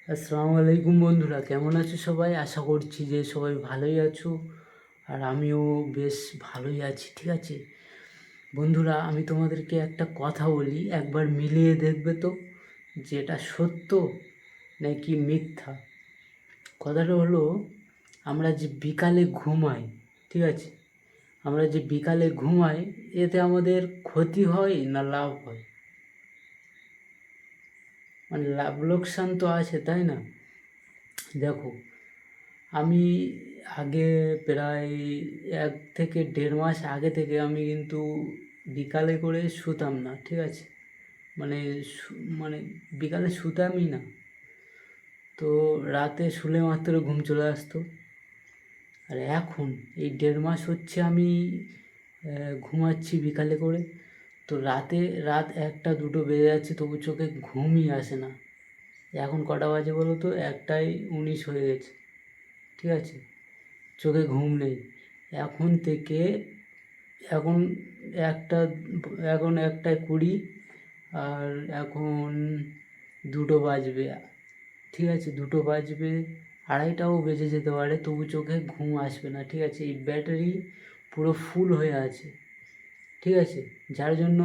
আসসালামু আলাইকুম বন্ধুরা, কেমন আছো সবাই? আশা করছি যে সবাই ভালোই আছো, আর আমিও বেশ ভালোই আছি। ঠিক আছে বন্ধুরা, আমি তোমাদেরকে একটা কথা বলি, একবার মিলিয়ে দেখবে তো যে এটা সত্য নাকি মিথ্যা। কথাটা হলো, আমরা যে বিকালে ঘুমাই, ঠিক আছে, আমরা যে বিকালে ঘুমাই, এতে আমাদের ক্ষতি হয় না লাভ হয়? মানে লাভ লোকসান তো আছে, তাই না? দেখো, আমি আগে প্রায় 1 থেকে 1.5 মাস আগে থেকে আমি কিন্তু বিকালে করে শুতাম না, ঠিক আছে। মানে মানে বিকালে শুতামই না। তো রাতে শুলে মাত্র ঘুম চলে আসতো। আর এখন এই 1.5 মাস হচ্ছে আমি ঘুমাচ্ছি বিকালে করে। তো রাত 1টা 2টো বেজে যাচ্ছে, তবু চোখে ঘুমই আসে না। এখন কটা বাজে বলো তো? 1টা 19 হয়ে গেছে, ঠিক আছে। চোখে ঘুম নেই। এখন থেকে এখন একটা এখন 1টা 20, আর এখন 2টো বাজবে, ঠিক আছে। 2টো বাজবে, 2:30টাও বেজে যেতে পারে, তবু চোখে ঘুম আসবে না, ঠিক আছে। এই ব্যাটারি পুরো ফুল হয়ে আছে, ঠিক আছে। যার জন্য